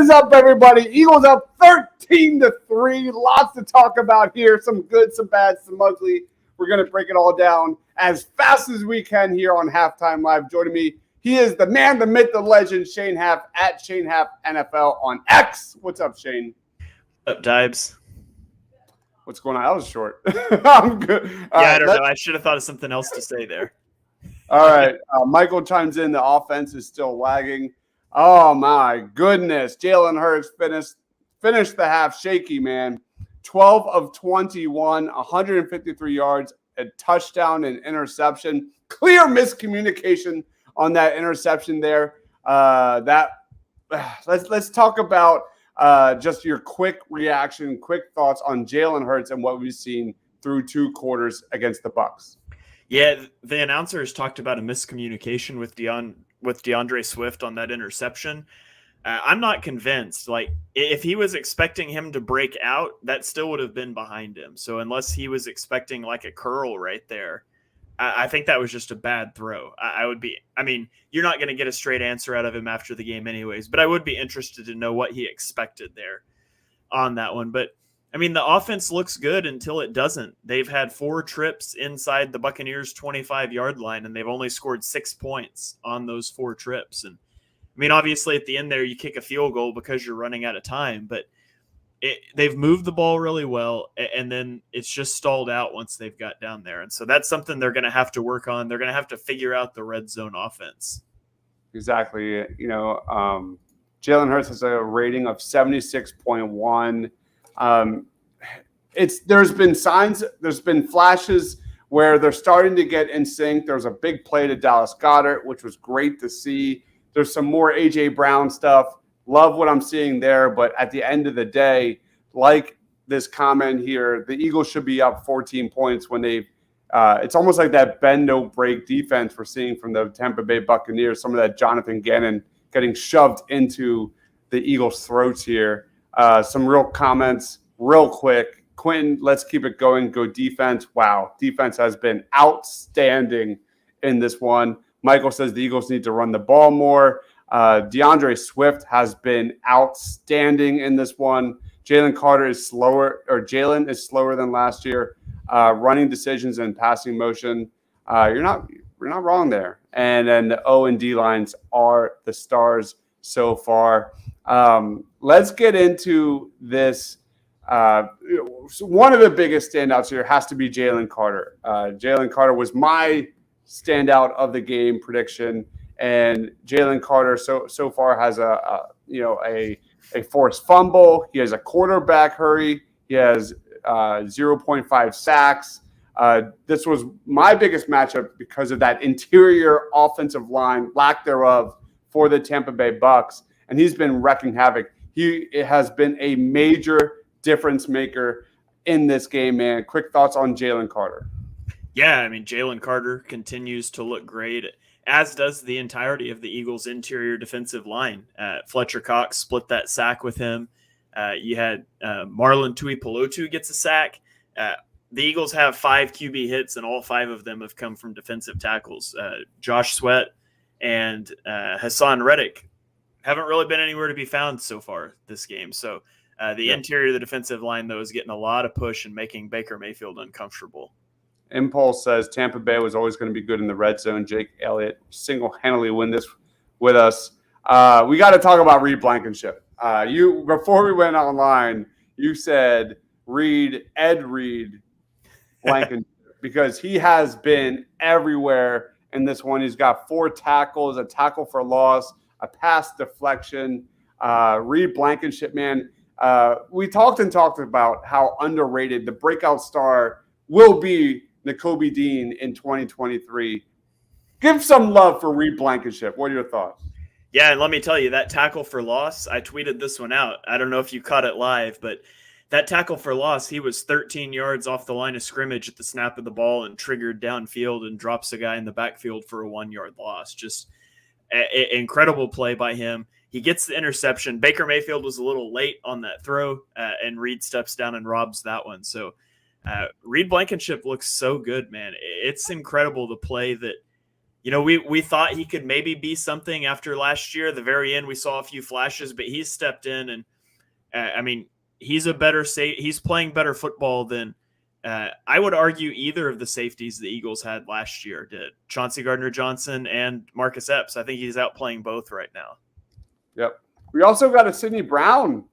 is up, everybody? Eagles up 13-3. Lots to talk about here. Some good, some bad, some ugly. We're going to break it all down as fast as we can here on Halftime Live. Joining me, he is the man, the myth, the legend, Shane Haff at Shane Haff NFL on X. What's up, Shane? What's up, Dibes? What's going on? That was short. I'm good. I don't know. I should have thought of something else to say there. All right. Michael chimes in. The offense is still lagging. Oh, my goodness. Jalen Hurts finished the half shaky, man. 12 of 21, 153 yards, a touchdown and interception. Clear miscommunication on that interception there. Let's talk about just your quick reaction, quick thoughts on Jalen Hurts and what we've seen through 2 quarters against the Bucs. Yeah, the announcers talked about a miscommunication with DeAndre Swift on that interception. I'm not convinced. Like, if he was expecting him to break out, that still would have been behind him. So unless he was expecting like a curl right there, I think that was just a bad throw. You're not going to get a straight answer out of him after the game anyways, but I would be interested to know what he expected there on that one. But I mean, the offense looks good until it doesn't. They've had 4 trips inside the Buccaneers' 25-yard line, and they've only scored 6 points on those 4 trips. And I mean, obviously at the end there, you kick a field goal because you're running out of time, but they've moved the ball really well, and then it's just stalled out once they've got down there. And so that's something they're going to have to work on. They're going to have to figure out the red zone offense. Exactly. Jalen Hurts has a rating of 76.1. There's been signs, there's been flashes where they're starting to get in sync. There's a big play to Dallas Goedert, which was great to see. There's some more A.J. Brown stuff. Love what I'm seeing there. But at the end of the day, like this comment here, the Eagles should be up 14 points when it's almost like that bend, no break defense we're seeing from the Tampa Bay Buccaneers. Some of that Jonathan Gannon getting shoved into the Eagles' throats here. Some real comments real quick. Quentin, let's keep it going. Go defense. Wow. Defense has been outstanding in this one. Michael says the Eagles need to run the ball more. DeAndre Swift has been outstanding in this one. Jalen is slower than last year. Running decisions and passing motion. You're not wrong there. And then the O and D lines are the stars so far. Let's get into this. One of the biggest standouts here has to be Jalen Carter. Jalen Carter was my standout of the game prediction, and Jalen Carter so far has a forced fumble. He has a quarterback hurry. He has 0.5 sacks. This was my biggest matchup because of that interior offensive line, lack thereof, for the Tampa Bay Bucs, and he's been wrecking havoc. He has been a major difference maker in this game, man. Quick thoughts on Jalen Carter. Yeah, I mean, Jalen Carter continues to look great, as does the entirety of the Eagles' interior defensive line. Fletcher Cox split that sack with him. You had Marlon Tuipulotu gets a sack. The Eagles have 5 QB hits, and all 5 of them have come from defensive tackles. Josh Sweat and Hassan Reddick haven't really been anywhere to be found so far this game. So the interior of the defensive line, though, is getting a lot of push and making Baker Mayfield uncomfortable. Impulse says Tampa Bay was always going to be good in the red zone. Jake Elliott single-handedly win this with us. We got to talk about Reed Blankenship. Before we went online, you said Ed Reed Blankenship because he has been everywhere in this one. He's got 4 tackles, a tackle for loss, a pass deflection. Reed Blankenship, man. We talked about how underrated the breakout star will be Nakobe Dean in 2023. Give some love for Reed Blankenship. What are your thoughts? Yeah, and let me tell you, that tackle for loss, I tweeted this one out. I don't know if you caught it live, but that tackle for loss, he was 13 yards off the line of scrimmage at the snap of the ball and triggered downfield and drops a guy in the backfield for a 1-yard loss. Just an incredible play by him. He gets the interception. Baker Mayfield was a little late on that throw, and Reed steps down and robs that one. So Reed Blankenship looks so good, man. It's incredible the play that we thought he could maybe be something after last year. At the very end, we saw a few flashes, but he's stepped in, and I mean, he's playing better football than I would argue either of the safeties the Eagles had last year did. Chauncey Gardner-Johnson and Marcus Epps. I think he's outplaying both right now. Yep. We also got a Sidney Brown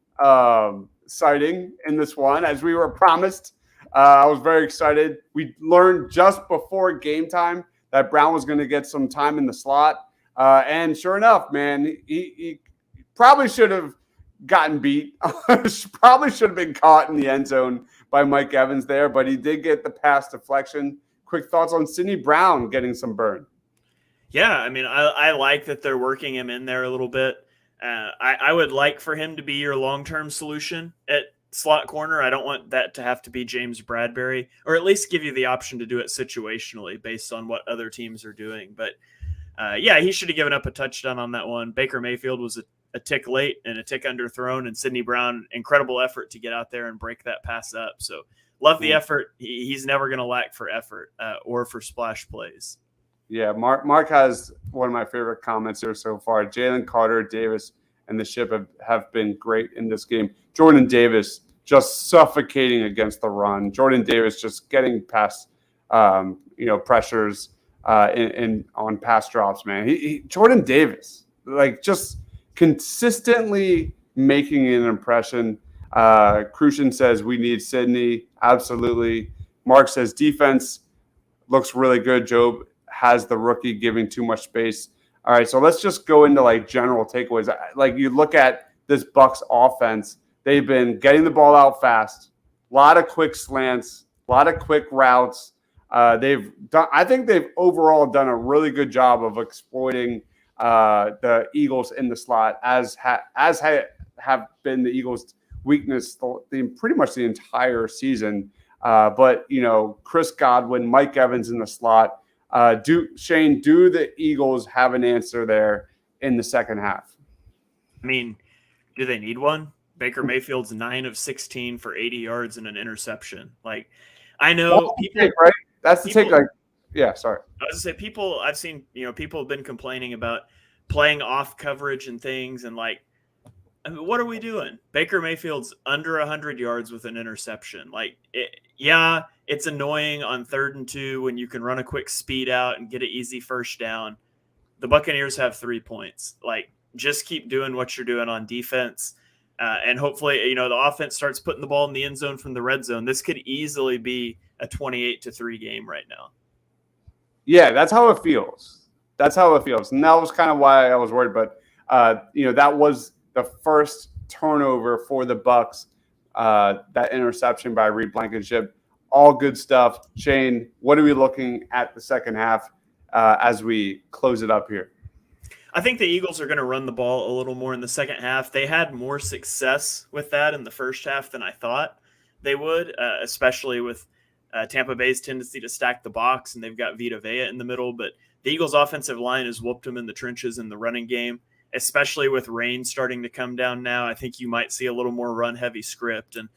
sighting in this one, as we were promised. I was very excited. We learned just before game time that Brown was going to get some time in the slot. And sure enough, man, he probably should have gotten beat. Probably should have been caught in the end zone by Mike Evans there, but he did get the pass deflection. Quick thoughts on Sidney Brown getting some burn? Yeah, I mean, I like that they're working him in there a little bit. I would like for him to be your long-term solution at slot corner. I don't want that to have to be James Bradbury, or at least give you the option to do it situationally based on what other teams are doing. But yeah, he should have given up a touchdown on that one. Baker Mayfield was a tick late and a tick underthrown, and Sidney Brown, incredible effort to get out there and break that pass up. So love the effort. He's never going to lack for effort or for splash plays. Yeah, Mark has one of my favorite comments here so far. Jalen Carter, Davis, and the ship have been great in this game. Jordan Davis just suffocating against the run. Jordan Davis just getting past, pressures on pass drops, man. Jordan Davis, like, just consistently making an impression. Crucian says we need Sidney. Absolutely. Mark says defense looks really good. Job has the rookie giving too much space. All right, so let's just go into like general takeaways. Like, you look at this Bucs offense, they've been getting the ball out fast, a lot of quick slants, a lot of quick routes. I think they've overall done a really good job of exploiting the Eagles in the slot, as have been the Eagles' weakness pretty much the entire season. But Chris Godwin, Mike Evans in the slot. Do the Eagles have an answer there in the second half? I mean, do they need one? Baker Mayfield's 9 of 16 for 80 yards and an interception. Like, I know people, right? That's the take. Like, yeah, sorry. I was gonna say I've seen, people have been complaining about playing off coverage and things, and like, I mean, what are we doing? Baker Mayfield's under 100 yards with an interception. Like, it's annoying on 3rd and 2 when you can run a quick speed out and get an easy first down. The Buccaneers have 3 points. Like, just keep doing what you're doing on defense. And hopefully, the offense starts putting the ball in the end zone from the red zone. This could easily be a 28-3 game right now. Yeah, that's how it feels. And that was kind of why I was worried. But, that was the first turnover for the Bucs, that interception by Reed Blankenship. All good stuff. Shane, what are we looking at the second half as we close it up here? I think the Eagles are going to run the ball a little more in the second half. They had more success with that in the first half than I thought they would, especially with Tampa Bay's tendency to stack the box, and they've got Vita Vea in the middle. But the Eagles' offensive line has whooped them in the trenches in the running game, especially with rain starting to come down now. I think you might see a little more run-heavy script. And,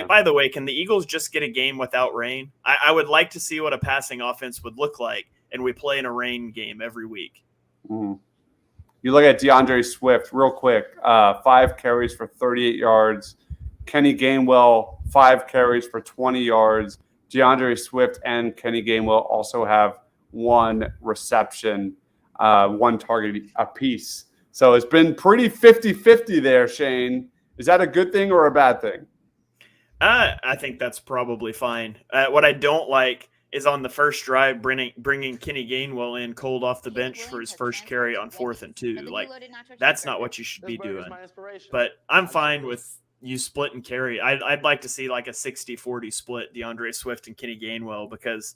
by the way, can the Eagles just get a game without rain? I would like to see what a passing offense would look like, and we play in a rain game every week. Mm-hmm. You look at DeAndre Swift real quick, 5 carries for 38 yards. Kenny Gainwell, 5 carries for 20 yards. DeAndre Swift and Kenny Gainwell also have 1 reception, 1 target apiece. So it's been pretty 50-50 there, Shane. Is that a good thing or a bad thing? I think that's probably fine. What I don't like is on the first drive, bringing Kenny Gainwell in cold off the bench for his first carry on 4th and 2. Like, that's not what you should be doing. But I'm fine with you split and carry. I'd like to see like a 60-40 split, DeAndre Swift and Kenny Gainwell, because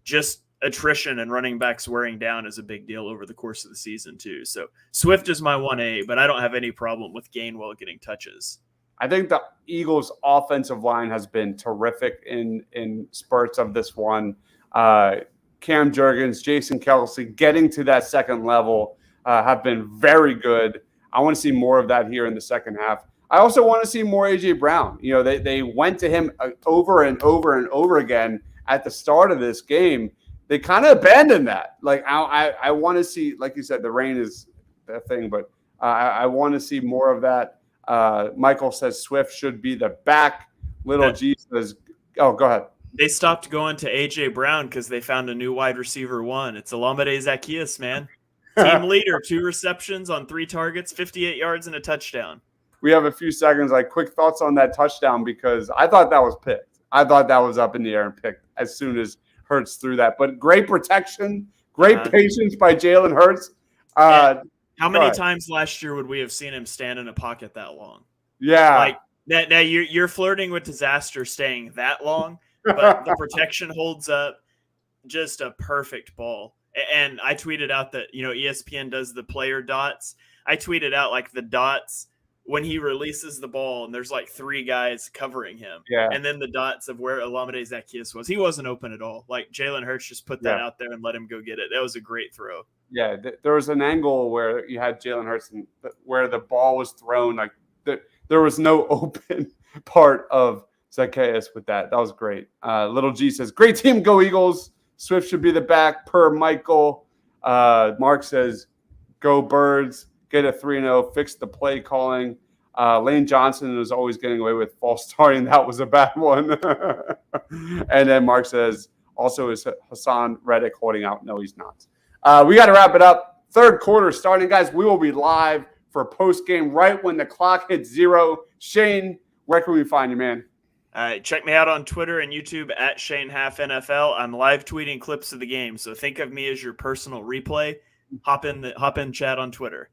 just attrition and running backs wearing down is a big deal over the course of the season too. So Swift is my 1A, but I don't have any problem with Gainwell getting touches. I think the Eagles' offensive line has been terrific in spurts of this one. Cam Jurgens, Jason Kelce getting to that second level have been very good. I want to see more of that here in the second half. I also want to see more A.J. Brown. They went to him over and over and over again at the start of this game. they kind of abandoned that. Like I want to see, like you said, the rain is the thing, but I want to see more of that. Michael says Swift should be the back. Little G says, oh, go ahead. They stopped going to A.J. Brown because they found a new wide receiver one. It's Olamide Zaccheaus, man. Team leader, 2 receptions on 3 targets, 58 yards and a touchdown. We have a few seconds. Like quick thoughts on that touchdown because I thought that was picked. I thought that was up in the air and picked as soon as Hurts threw that. But great protection, great patience by Jalen Hurts. How many times last year would we have seen him stand in a pocket that long? Yeah. Like that. Now you're flirting with disaster staying that long, but the protection holds up. Just a perfect ball. And I tweeted out that, ESPN does the player dots. I tweeted out like the dots when he releases the ball and there's like 3 guys covering him. Yeah. And then the dots of where Olamide Zaccheaus was. He wasn't open at all. Like Jalen Hurts just put that out there and let him go get it. That was a great throw. Yeah. There was an angle where you had Jalen Hurts and where the ball was thrown. Like there was no open part of Zaccheaus with that. That was great. Little G says, great team. Go Eagles. Swift should be the back per Michael. Mark says, go Birds. Get a 3-0, fix the play calling. Lane Johnson was always getting away with false starting. That was a bad one. And then Mark says, also is Hassan Reddick holding out? No, he's not. We got to wrap it up. Third quarter starting, guys. We will be live for post-game right when the clock hits 0. Shane, where can we find you, man? Check me out on Twitter and YouTube at ShaneHalfNFL. I'm live tweeting clips of the game, so think of me as your personal replay. Hop in chat on Twitter.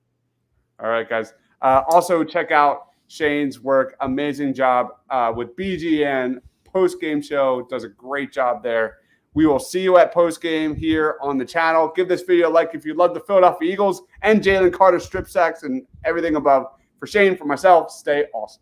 All right, guys. Also, check out Shane's work. Amazing job with BGN post-game show. Does a great job there. We will see you at post-game here on the channel. Give this video a like if you love the Philadelphia Eagles and Jalen Carter strip sacks and everything above. For Shane, for myself, stay awesome.